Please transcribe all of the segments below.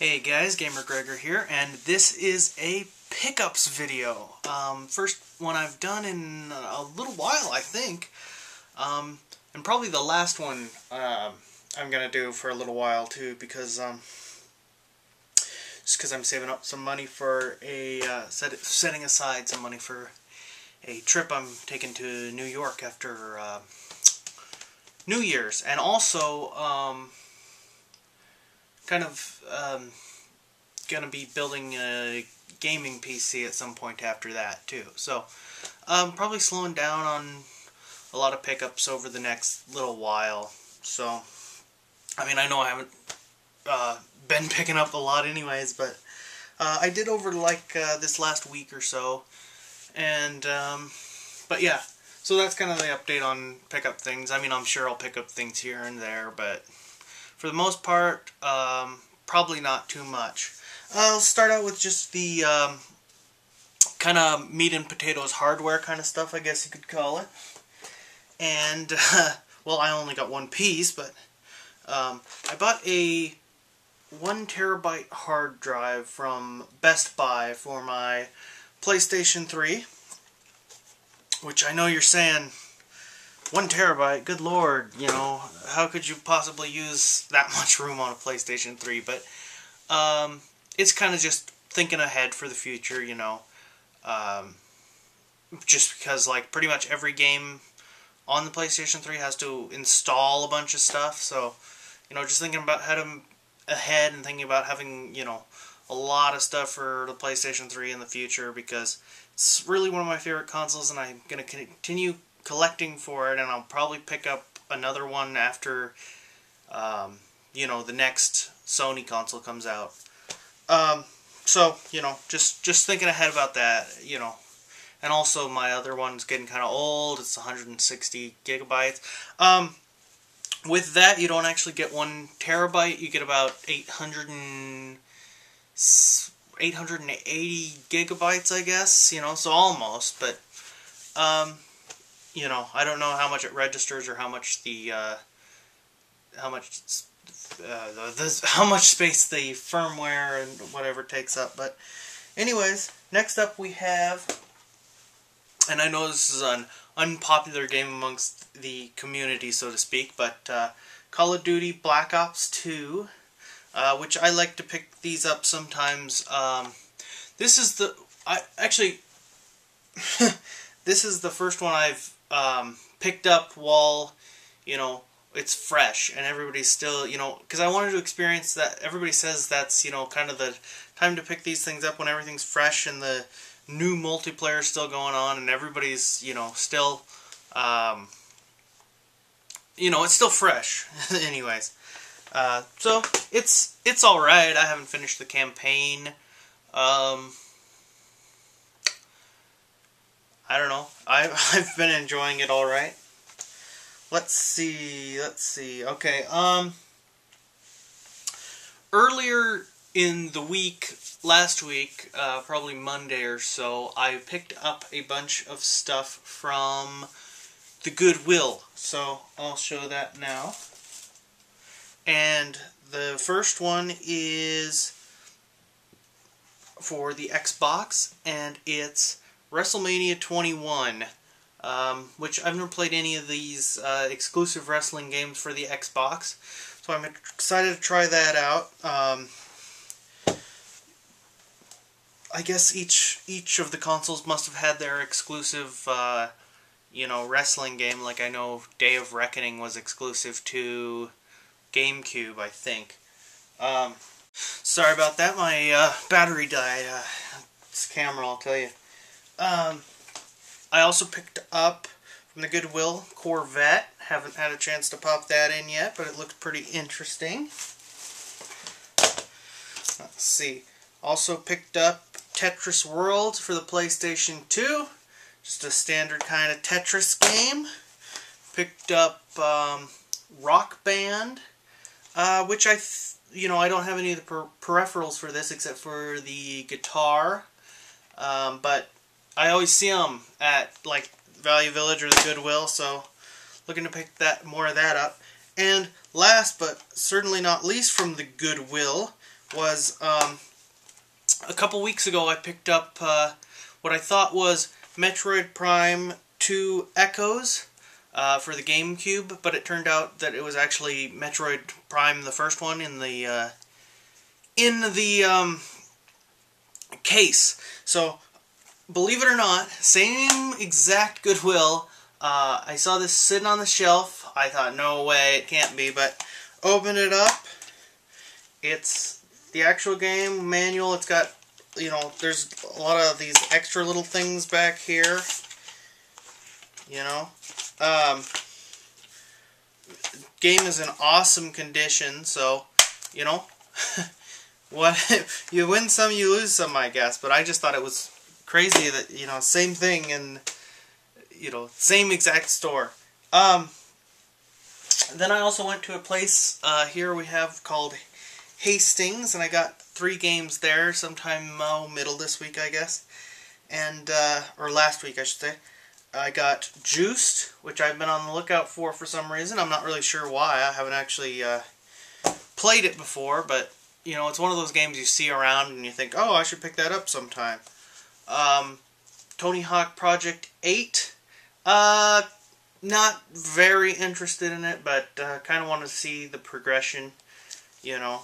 Hey guys, Gamer Gregor here, and this is a pickups video. First one I've done in a little while, I think. And probably the last one I'm gonna do for a little while too, because just because I'm saving up some money for a setting aside some money for a trip I'm taking to New York after New Year's, and also gonna be building a gaming PC at some point after that too. So probably slowing down on a lot of pickups over the next little while. So I mean, I know I haven't been picking up a lot anyways, but I did over like this last week or so, and but yeah, so that's kind of the update on pickup things. I mean, I'm sure I'll pick up things here and there, but for the most part, probably not too much. I'll start out with just the kind of meat and potatoes hardware kind of stuff, I guess you could call it. And, well, I only got one piece, but I bought a 1 terabyte hard drive from Best Buy for my PlayStation 3, which I know you're saying, 1 terabyte, good lord, you know, how could you possibly use that much room on a PlayStation 3? But it's kind of just thinking ahead for the future, you know, just because like pretty much every game on the PlayStation 3 has to install a bunch of stuff, so, you know, just thinking about ahead and thinking about having, you know, a lot of stuff for the PlayStation 3 in the future, because it's really one of my favorite consoles, and I'm going to continue collecting for it, and I'll probably pick up another one after, you know, the next Sony console comes out. So, you know, just thinking ahead about that, you know. And also my other one's getting kind of old. It's 160 gigabytes. With that, you don't actually get 1 terabyte. You get about 880 gigabytes, I guess, you know, so almost, but you know, I don't know how much it registers or how much the how much space the firmware and whatever takes up. But anyways, next up we have, and I know this is an unpopular game amongst the community, so to speak, but Call of Duty Black Ops 2, which I like to pick these up sometimes. This is the this is the first one I've picked up while, you know, it's fresh and everybody's still, you know, because I wanted to experience that. Everybody says that's, you know, kind of the time to pick these things up when everything's fresh and the new multiplayer is still going on and everybody's, you know, still, you know, it's still fresh. Anyways, so it's all right. I haven't finished the campaign. I don't know. I've been enjoying it all right. Let's see. Okay. Earlier in the week, last week, probably Monday or so, I picked up a bunch of stuff from the Goodwill. So I'll show that now. And the first one is for the Xbox, and it's WrestleMania 21, which I've never played any of these exclusive wrestling games for the Xbox, so I'm excited to try that out. I guess each of the consoles must have had their exclusive, you know, wrestling game. Like I know Day of Reckoning was exclusive to GameCube, I think. Sorry about that. My battery died. This camera, I'll tell you. I also picked up from the Goodwill Corvette. Haven't had a chance to pop that in yet, but it looks pretty interesting. Let's see. Also picked up Tetris World for the PlayStation 2. Just a standard kind of Tetris game. Picked up Rock Band, which you know, I don't have any of the peripherals for this except for the guitar. But I always see them at like Value Village or the Goodwill, so looking to pick more of that up. And last but certainly not least from the Goodwill, was a couple weeks ago I picked up what I thought was Metroid Prime 2 Echoes for the GameCube, but it turned out that it was actually Metroid Prime, the first one, in the case. So, believe it or not, same exact Goodwill. I saw this sitting on the shelf. I thought, no way, it can't be, but opened it up. It's the actual game manual. It's got, you know, there's a lot of these extra little things back here. You know, game is in awesome condition, so, you know, what you win some, you lose some, I guess. But I just thought it was crazy that, you know, same thing and, you know, same exact store. Then I also went to a place here we have called Hastings, and I got 3 games there sometime middle this week, I guess, and or last week, I should say. I got Juiced, which I've been on the lookout for some reason. I'm not really sure why. I haven't actually played it before, but, you know, it's one of those games you see around and you think, oh, I should pick that up sometime. Tony Hawk Project 8. Not very interested in it, but kind of want to see the progression, you know.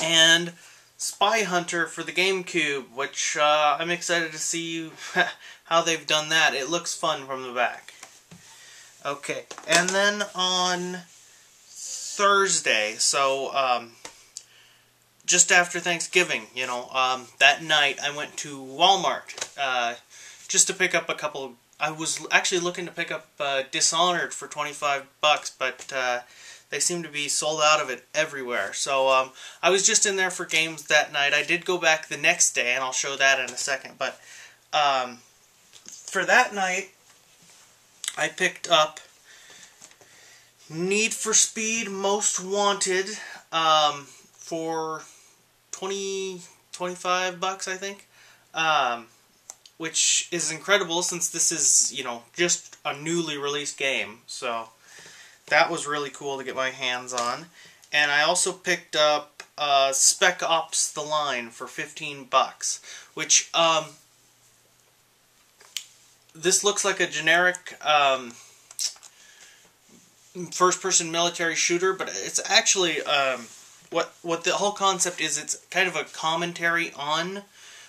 And Spy Hunter for the GameCube, which I'm excited to see how they've done that. It looks fun from the back. Okay, and then on Thursday, so just after Thanksgiving, you know, that night I went to Walmart just to pick up a couple. I was actually looking to pick up Dishonored for $25, but they seem to be sold out of it everywhere. So I was just in there for games that night. I did go back the next day, and I'll show that in a second. But for that night, I picked up Need for Speed Most Wanted for $25, I think. Which is incredible since this is, you know, just a newly released game. So that was really cool to get my hands on. And I also picked up Spec Ops: The Line for $15, which this looks like a generic first-person military shooter, but it's actually what the whole concept is. It's kind of a commentary on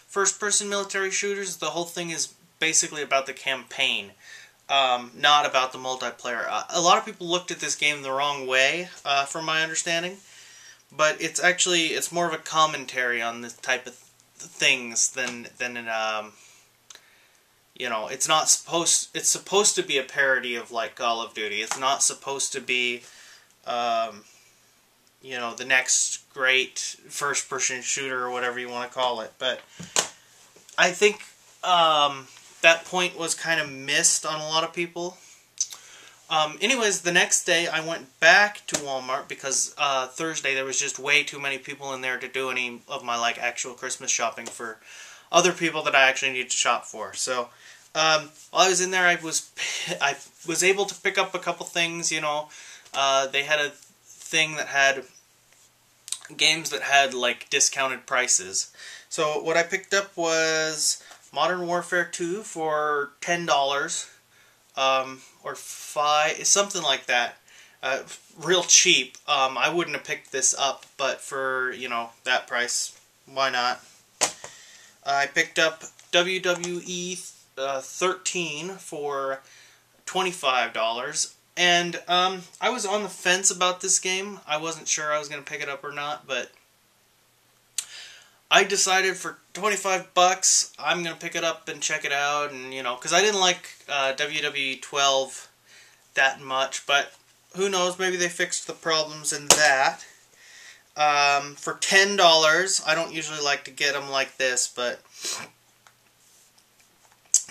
first-person military shooters. The whole thing is basically about the campaign, not about the multiplayer. A lot of people looked at this game the wrong way, from my understanding, but it's more of a commentary on this type of things than you know, it's supposed to be a parody of, like, Call of Duty. It's not supposed to be you know, the next great first-person shooter or whatever you want to call it. But I think that point was kind of missed on a lot of people. Anyways, the next day I went back to Walmart because Thursday there was just way too many people in there to do any of my, like, actual Christmas shopping for other people that I actually need to shop for. So while I was in there, I was able to pick up a couple things. You know, they had a thing that had games that had, like, discounted prices. So what I picked up was Modern Warfare 2 for $10, or $5, something like that. Real cheap. I wouldn't have picked this up, but for, you know, that price, why not? I picked up WWE 13 for $25. And I was on the fence about this game. I wasn't sure I was going to pick it up or not, but I decided for $25 I'm going to pick it up and check it out, and, you know, because I didn't like WWE 12 that much, but who knows, maybe they fixed the problems in that. For $10, I don't usually like to get them like this, but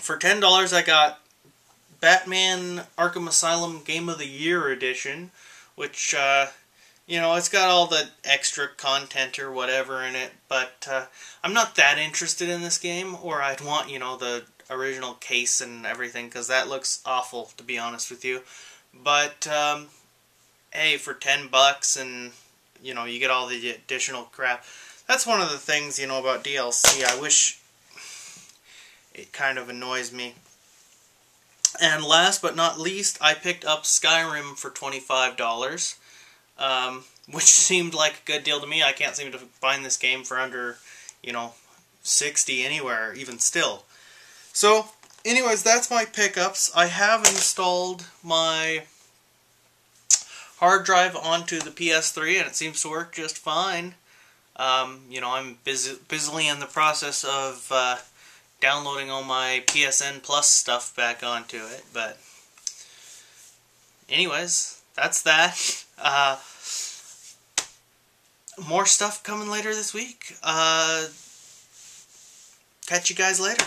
for $10 I got Batman Arkham Asylum Game of the Year Edition, which, you know, it's got all the extra content or whatever in it, but I'm not that interested in this game, or I'd want, you know, the original case and everything, because that looks awful, to be honest with you. But, hey, for $10 and, you know, you get all the additional crap. That's one of the things, you know, about DLC. I wish it kind of annoys me. And last but not least, I picked up Skyrim for $25, which seemed like a good deal to me. I can't seem to find this game for under, you know, $60 anywhere, even still. So, anyways, that's my pickups. I have installed my hard drive onto the PS3, and it seems to work just fine. You know, I'm busily in the process of downloading all my PSN Plus stuff back onto it, but anyways, that's that. More stuff coming later this week. Catch you guys later.